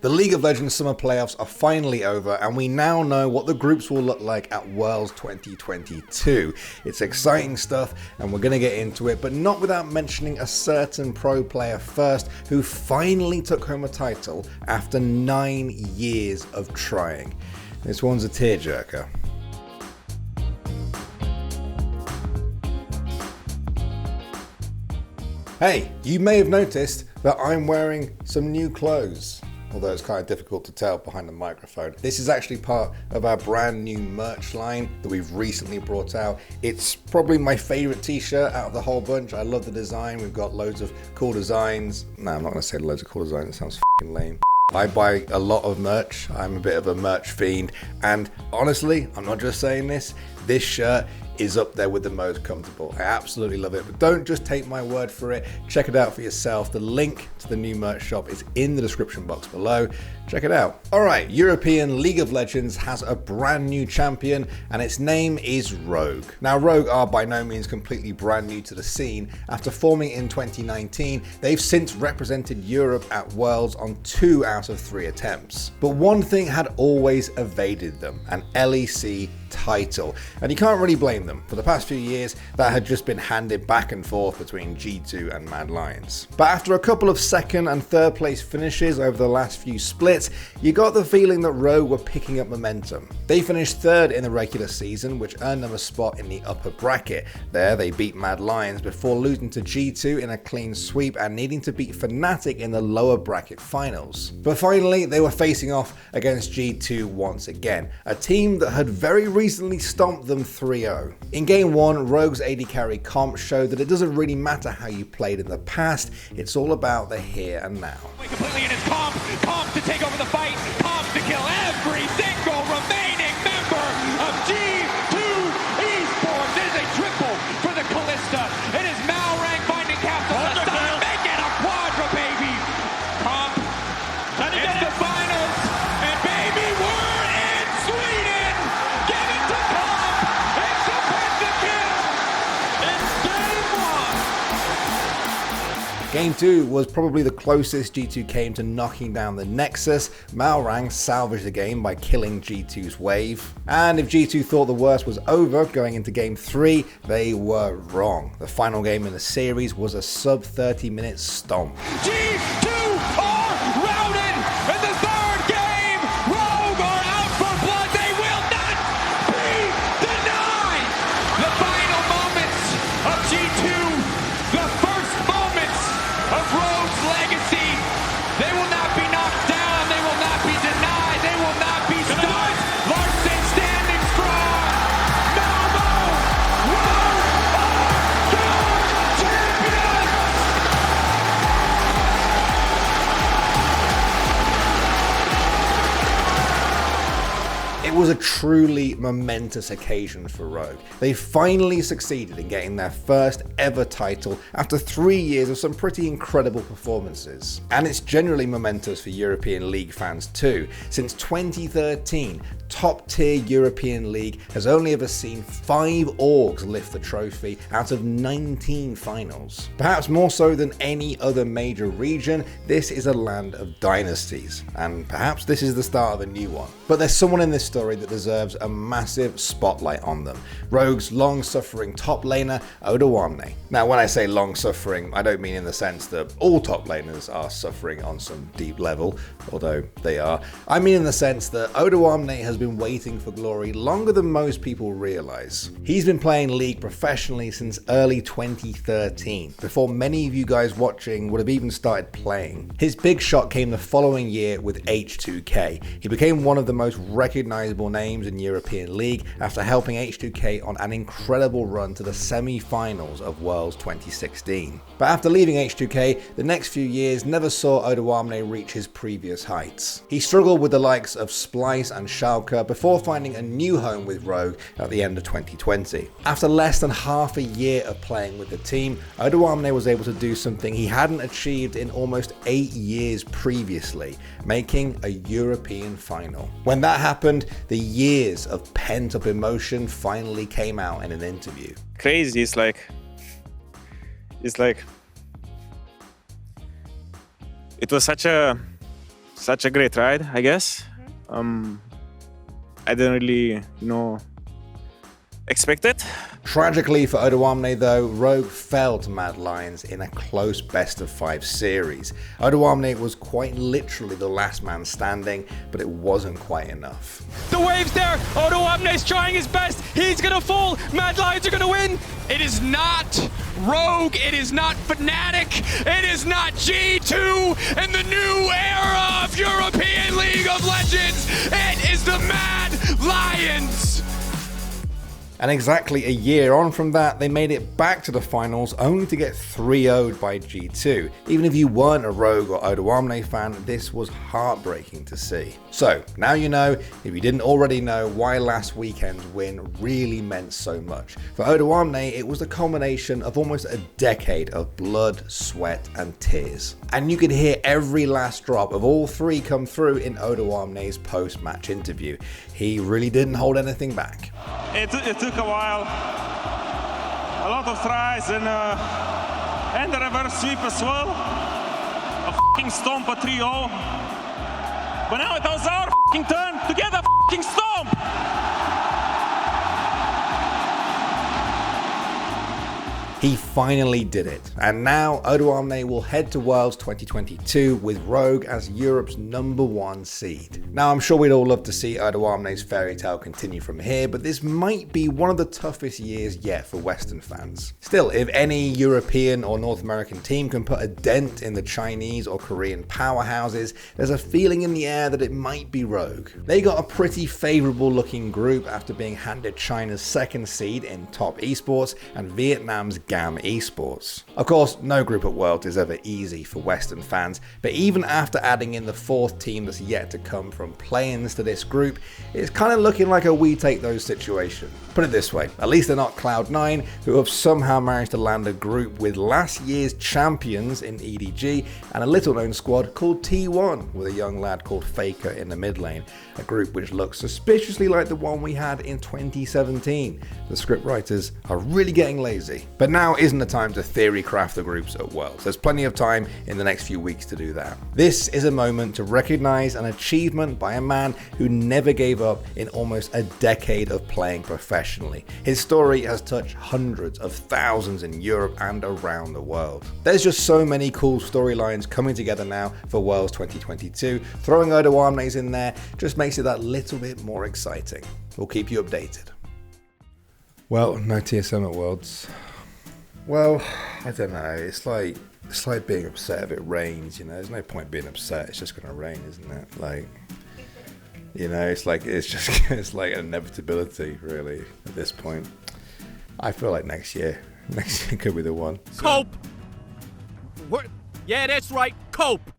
The League of Legends Summer Playoffs are finally over, and we now know what the groups will look like at Worlds 2022. It's exciting stuff, and we're going to get into it, but not without mentioning a certain pro player first, who finally took home a title after 9 years of trying. This one's a tearjerker. Hey, you may have noticed that I'm wearing some new clothes, although it's kind of difficult to tell behind the microphone. This is actually part of our brand new merch line that we've recently brought out. It's probably my favorite t-shirt out of the whole bunch. I love the design. We've got loads of cool designs. No, I'm not going to say loads of cool designs. It sounds f***ing lame. I buy a lot of merch. I'm a bit of a merch fiend. And honestly, I'm not just saying this. This shirt is up there with the most comfortable. I absolutely love it, but don't just take my word for it. Check it out for yourself. The link to the new merch shop is in the description box below. Check it out. All right, European League of Legends has a brand new champion, and its name is Rogue. Now, Rogue are by no means completely brand new to the scene. After forming in 2019, they've since represented Europe at Worlds on 2 out of 3 attempts. But one thing had always evaded them, an LEC title, and you can't really blame them. For the past few years, that had just been handed back and forth between G2 and Mad Lions. But after a couple of second and third place finishes over the last few splits, you got the feeling that Rogue were picking up momentum. They finished 3rd in the regular season, which earned them a spot in the upper bracket. There, they beat Mad Lions before losing to G2 in a clean sweep and needing to beat Fnatic in the lower bracket finals. But finally, they were facing off against G2 once again, a team that had very recently stomped them 3-0. In Game 1, Rogue's AD carry comp showed that it doesn't really matter how you played in the past, it's all about the here and now. Completely in his comp to take over the fight, comp to kill every single remaining member of G2 esports. It is a triple for the Callista. It is Malrang finding capsules to stop, make it a quadra, baby. Comp, it's the finals, and baby, we're in Sweden. Give it to Comp. It's the pentakill. It's Game 1. Game 2 was probably the closest G2 came to knocking down the Nexus. Malrang salvaged the game by killing G2's wave. And if G2 thought the worst was over going into Game 3, they were wrong. The final game in the series was a sub 30-minute stomp. G2 are routed in the 3rd game. Rogue are out for blood. They will not be denied. The final moments of G2, the first moments of Rogue's legacy. They will not be knocked down. They will not be denied. They will not be stopped. Larson standing strong. Malmo, Rogue are your champions. It was a truly momentous occasion for Rogue. They finally succeeded in getting their first ever title after 3 years of some pretty incredible performances. And it's generally momentous for European League fans too. Since 2013, top tier European League has only ever seen 5 orgs lift the trophy out of 19 finals. Perhaps more so than any other major region, this is a land of dynasties, and perhaps this is the start of a new one. But there's someone in this story that deserves a massive spotlight on them. Rogue's long-suffering top laner, Odoamne. Now, when I say long-suffering, I don't mean in the sense that all top laners are suffering on some deep level, although they are. I mean in the sense that Odoamne has been waiting for glory longer than most people realize. He's been playing League professionally since early 2013, before many of you guys watching would have even started playing. His big shot came the following year with H2K. He became one of the most recognizable names in European League after helping H2K on an incredible run to the semi-finals of Worlds 2016. But after leaving H2K, the next few years never saw Odoamne reach his previous heights. He struggled with the likes of Splice and Schalke before finding a new home with Rogue at the end of 2020. After less than half a year of playing with the team, Odoamne was able to do something he hadn't achieved in almost 8 years previously, making a European final. When that happened, the years of pent-up emotion finally came out in an interview. Crazy, it's like it was such a such a great ride, I guess. I didn't really, expect it. Tragically for Odoamne though, Rogue fell to Mad Lions in a close best-of-5 series. Odoamne was quite literally the last man standing, but it wasn't quite enough. The wave's there. Odoamne's trying his best. He's gonna fall. Mad Lions are gonna win. It is not Rogue. It is not Fnatic. It is not G2 in the new era of European League of Legends. It is the Mad Lions. And exactly a year on from that, they made it back to the finals only to get 3-0'd by G2. Even if you weren't a Rogue or Odoamne fan, this was heartbreaking to see. So, now you know, if you didn't already know, why last weekend's win really meant so much. For Odoamne, it was the culmination of almost a decade of blood, sweat, and tears. And you could hear every last drop of all three come through in Odoamne's post-match interview. He really didn't hold anything back. It took a while, a lot of tries and a reverse sweep as well. A f***ing stomp, a 3-0. But now it was our f***ing turn to get a f***ing stomp! He finally did it, and now Odoamne will head to Worlds 2022 with Rogue as Europe's #1 seed. Now I'm sure we'd all love to see Odoamne's fairy tale continue from here, but this might be one of the toughest years yet for Western fans. Still, if any European or North American team can put a dent in the Chinese or Korean powerhouses, there's a feeling in the air that it might be Rogue. They got a pretty favourable looking group after being handed China's 2nd seed in Top Esports and Vietnam's GAM Esports. Of course, no group at Worlds is ever easy for Western fans, but even after adding in the 4th team that's yet to come from play-ins to this group, it's kind of looking like a we take those situation. Put it this way, at least they're not Cloud9, who have somehow managed to land a group with last year's champions in EDG and a little known squad called T1 with a young lad called Faker in the mid lane, a group which looks suspiciously like the one we had in 2017. The scriptwriters are really getting lazy. But now isn't the time to theory craft the groups at Worlds. There's plenty of time in the next few weeks to do that. This is a moment to recognize an achievement by a man who never gave up in almost a decade of playing professionally. His story has touched hundreds of thousands in Europe and around the world. There's just so many cool storylines coming together now for Worlds 2022. Throwing Odoamne's in there just makes it that little bit more exciting. We'll keep you updated. Well, no TSM at Worlds. Well, I don't know. It's like being upset if it rains, There's no point being upset. It's just going to rain, isn't it? Like, it's like an inevitability, really, at this point. I feel like next year could be the one. Cope! Yeah, that's right, cope!